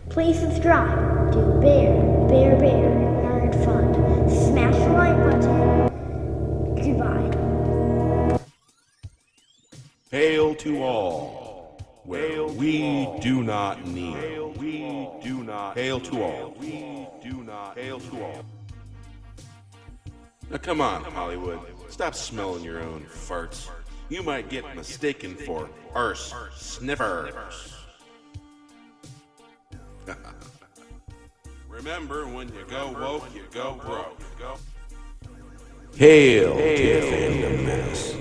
Please subscribe to Bear Nerd Fund. Smash the like button. Goodbye. Hail to all, where we do not kneel. Hail to all. Hail to all. Now come on, Hollywood. Stop smelling your own farts. You might get mistaken for arse sniffers. Remember, when you go woke, you go broke. Hail to the Fandom Menace.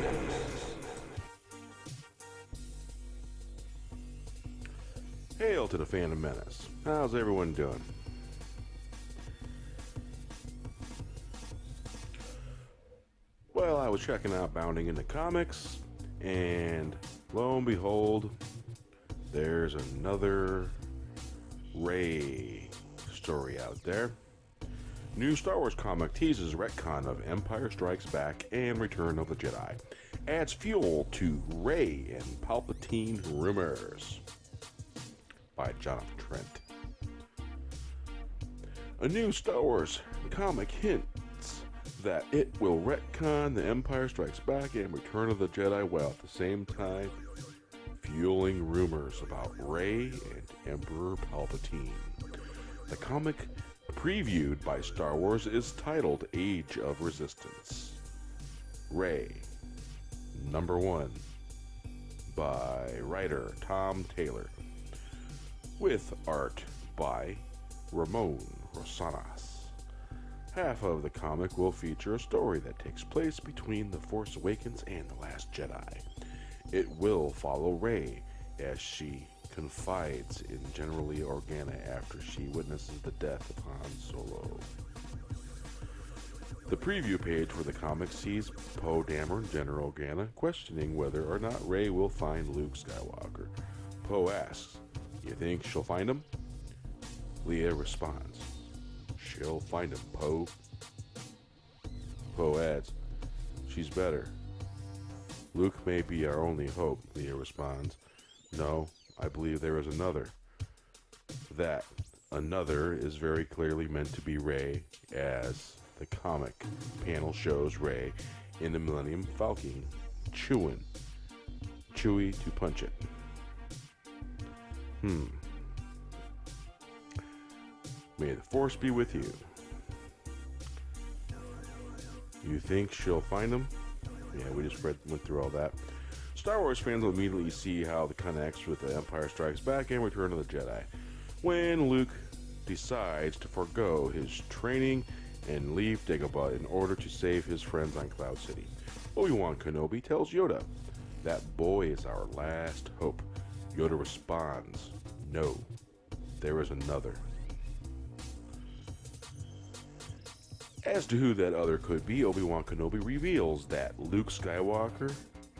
Hail to the Phantom Menace. How's everyone doing? Well, I was checking out Bounding into Comics, and lo and behold, there's another Rey story out there. New Star Wars comic teases retcon of Empire Strikes Back and Return of the Jedi. Adds fuel to Rey and Palpatine rumors. By Jonathan Trent. A new Star Wars comic hints that it will retcon The Empire Strikes Back and Return of the Jedi while at the same time fueling rumors about Rey and Emperor Palpatine. The comic, previewed by Star Wars, is titled Age of Resistance. Rey, #1, by writer Tom Taylor, with art by Ramon Rosanas. Half of the comic will feature a story that takes place between The Force Awakens and The Last Jedi. It will follow Rey as she confides in General Organa after she witnesses the death of Han Solo. The preview page for the comic sees Poe Dameron, General Organa, questioning whether or not Rey will find Luke Skywalker. Poe asks, "You think she'll find him?" Leia responds, "She'll find him, Poe." Poe adds, "She's better." "Luke may be our only hope," Leia responds. "No, I believe there is another." That another is very clearly meant to be Rey, as the comic panel shows Rey in the Millennium Falcon chewing Chewie to punch it. May the Force be with you. You think she'll find him? Yeah, we just went through all that. Star Wars fans will immediately see how it connects with The Empire Strikes Back and Return of the Jedi, when Luke decides to forego his training and leave Dagobah in order to save his friends on Cloud City. Obi-Wan Kenobi tells Yoda, "That boy is our last hope." Yoda responds, "No, there is another." As to who that other could be, Obi-Wan Kenobi reveals that Luke Skywalker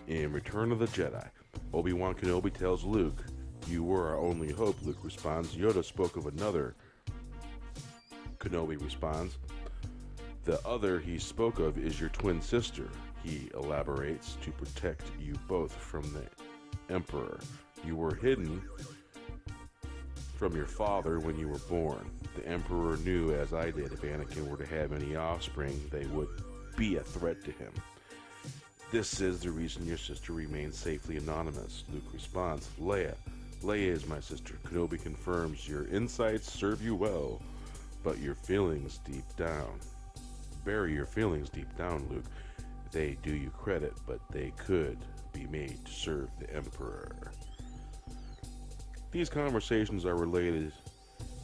in Return of the Jedi. Obi-Wan Kenobi tells Luke, "You were our only hope." Luke responds, "Yoda spoke of another." Kenobi responds, "The other he spoke of is your twin sister." He elaborates, "To protect you both from the Emperor. You were hidden from your father when you were born. The Emperor knew, as I did, if Anakin were to have any offspring, they would be a threat to him. This is the reason your sister remains safely anonymous." Luke responds, Leia is my sister." Kenobi confirms, "Your insights serve you well, but your feelings deep down. Bury your feelings deep down, Luke. They do you credit, but they could be made to serve the Emperor." These conversations are related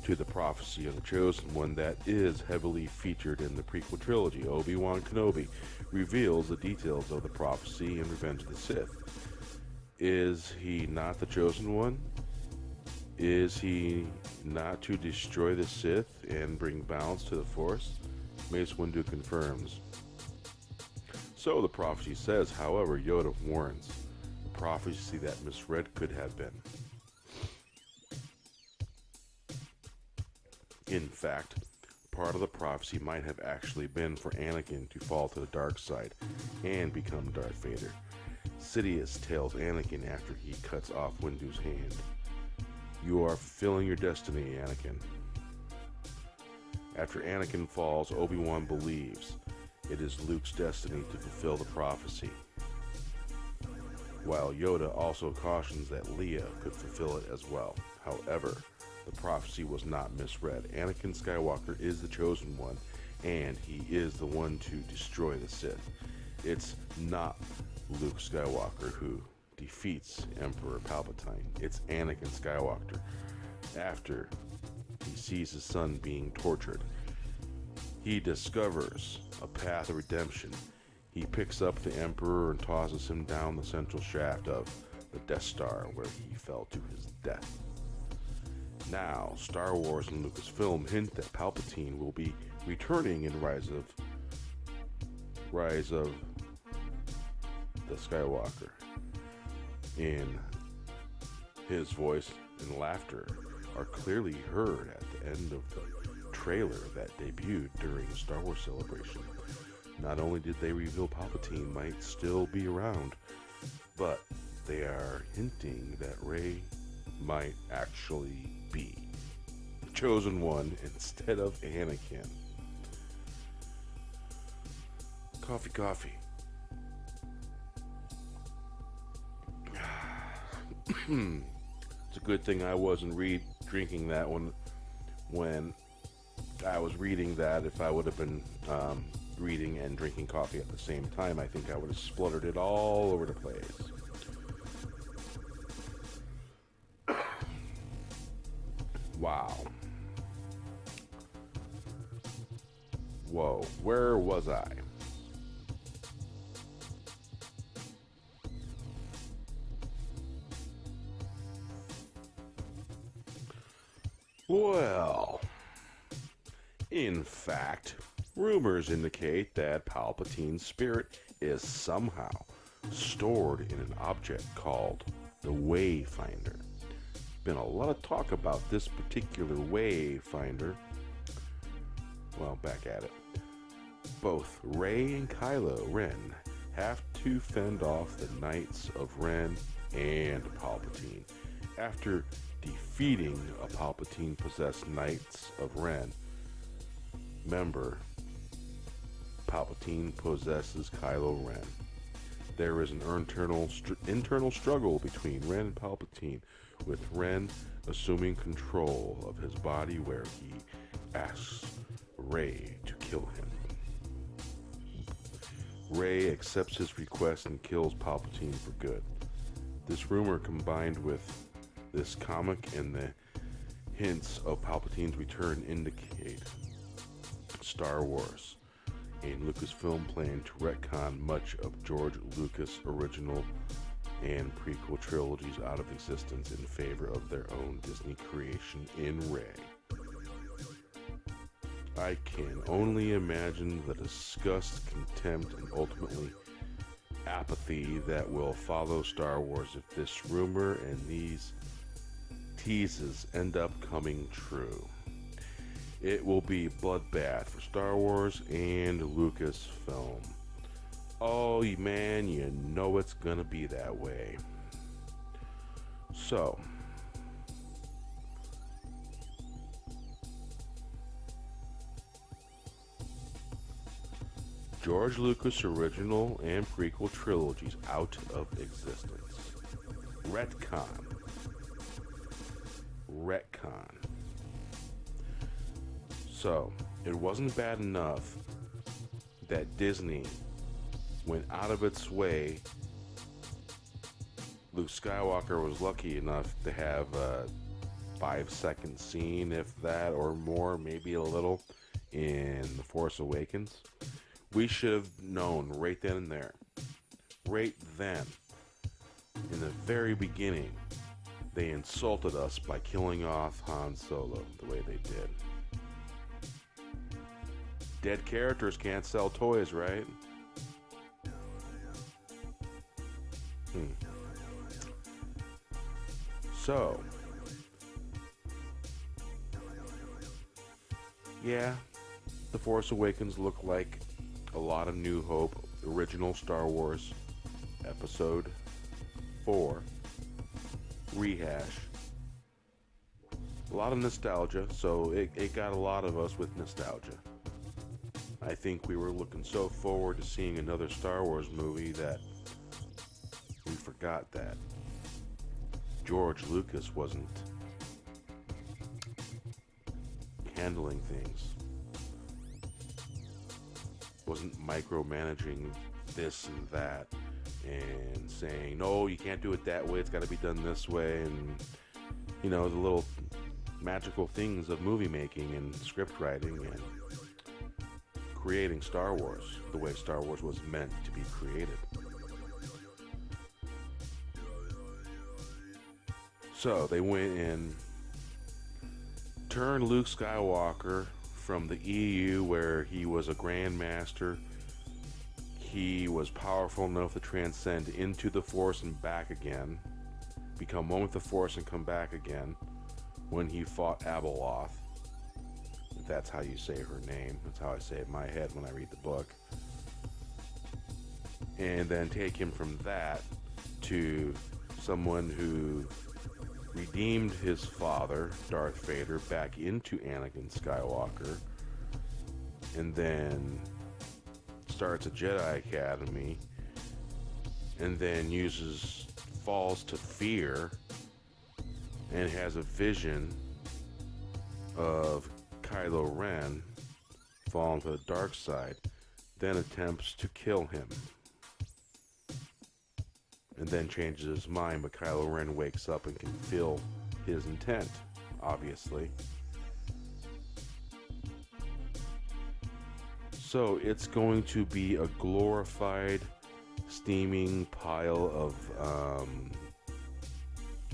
to the prophecy of the Chosen One that is heavily featured in the prequel trilogy. Obi-Wan Kenobi reveals the details of the prophecy in Revenge of the Sith. Is he not the Chosen One? Is he not to destroy the Sith and bring balance to the Force? Mace Windu confirms. So the prophecy says, however, Yoda warns, the prophecy that misread could have been. In fact, part of the prophecy might have actually been for Anakin to fall to the dark side and become Darth Vader. Sidious tells Anakin after he cuts off Windu's hand. You are fulfilling your destiny, Anakin. After Anakin falls, Obi-Wan believes it is Luke's destiny to fulfill the prophecy, while Yoda also cautions that Leia could fulfill it as well. However, the prophecy was not misread. Anakin Skywalker is the chosen one, and he is the one to destroy the Sith. It's not Luke Skywalker who defeats Emperor Palpatine. It's Anakin Skywalker after he sees his son being tortured. He discovers a path of redemption. He picks up the Emperor and tosses him down the central shaft of the Death Star, where he fell to his death. Now, Star Wars and Lucasfilm hint that Palpatine will be returning in Rise of the Skywalker. In his voice and laughter are clearly heard at the end of the trailer that debuted during the Star Wars Celebration. Not only did they reveal Palpatine might still be around, but they are hinting that Rey might actually be the chosen one instead of Anakin. Coffee. It's a good thing I wasn't drinking that one when I was reading that. If I would have been reading and drinking coffee at the same time, I think I would have spluttered it all over the place. Wow. Whoa, where was I? Well, in fact, rumors indicate that Palpatine's spirit is somehow stored in an object called the Wayfinder. Been a lot of talk about this particular Wayfinder. Well, back at it. Both Rey and Kylo Ren have to fend off the Knights of Ren and Palpatine. After defeating a Palpatine-possessed Knights of Ren member, Palpatine possesses Kylo Ren. There is an internal struggle between Ren and Palpatine, with Ren assuming control of his body, where he asks Rey to kill him. Rey accepts his request and kills Palpatine for good. This rumor, combined with this comic and the hints of Palpatine's return, indicate Star Wars and Lucasfilm plan to retcon much of George Lucas' original and prequel trilogies out of existence in favor of their own Disney creation in Rey. I can only imagine the disgust, contempt, and ultimately apathy that will follow Star Wars if this rumor and these teases end up coming true. It will be bloodbath for Star Wars and Lucasfilm. Oh man, you know it's gonna be that way. So, George Lucas' original and prequel trilogies out of existence. Retcon. So, it wasn't bad enough that Disney went out of its way. Luke Skywalker was lucky enough to have a 5-second scene, if that, or more, maybe a little, in The Force Awakens. We should have known right then and there, right then, in the very beginning, they insulted us by killing off Han Solo the way they did. Dead characters can't sell toys, right? So, yeah, The Force Awakens looked like a lot of New Hope, original Star Wars Episode 4 rehash A lot of nostalgia, so it got a lot of us with nostalgia. I think we were looking so forward to seeing another Star Wars movie that we forgot that George Lucas wasn't handling things, wasn't micromanaging this and that, and saying, no, you can't do it that way, it's got to be done this way, and the little magical things of movie making and script writing and creating Star Wars the way Star Wars was meant to be created. So they went and turned Luke Skywalker from the EU, where he was a Grandmaster. He was powerful enough to transcend into the Force and back again, become one with the Force and come back again, when he fought Abeloth. If that's how you say her name. That's how I say it in my head when I read the book. And then take him from that to someone who redeemed his father, Darth Vader, back into Anakin Skywalker, and then starts a Jedi Academy, and then falls to fear and has a vision of Kylo Ren falling to the dark side, then attempts to kill him, and then changes his mind, but Kylo Ren wakes up and can feel his intent, obviously. So it's going to be a glorified, steaming pile of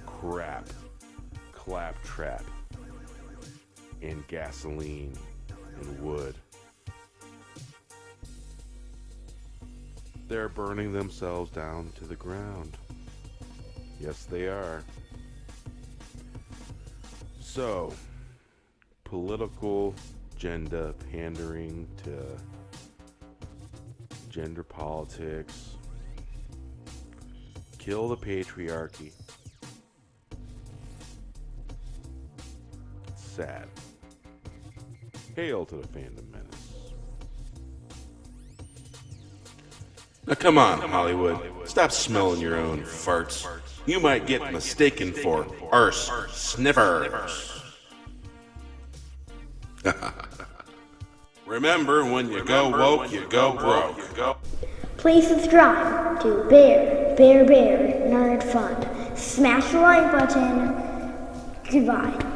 crap, claptrap, and gasoline and wood. They're burning themselves down to the ground. Yes, they are. So, political agenda, pandering to gender politics, kill the patriarchy. It's sad. Hail to the fandom menace. Now come on, Hollywood. Stop smelling your own farts. You might get mistaken for arse sniffers. Remember, when you go woke, you go broke. Please subscribe to Bear Nerd Fund. Smash the like button. Goodbye.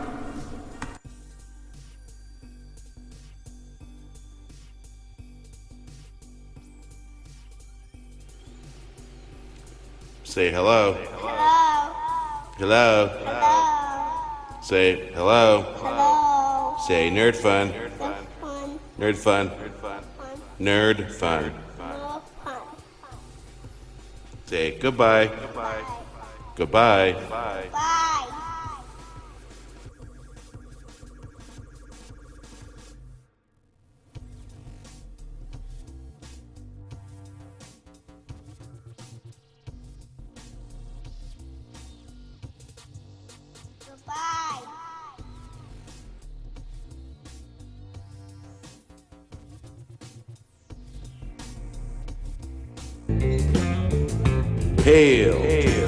Say hello. Hello. Hello. Hello. Say hello. Hello. Say nerd fun. Nerd fun. Nerd fun. Nerd fun. No fun. Say goodbye. Goodbye. Bye. Goodbye. Hail to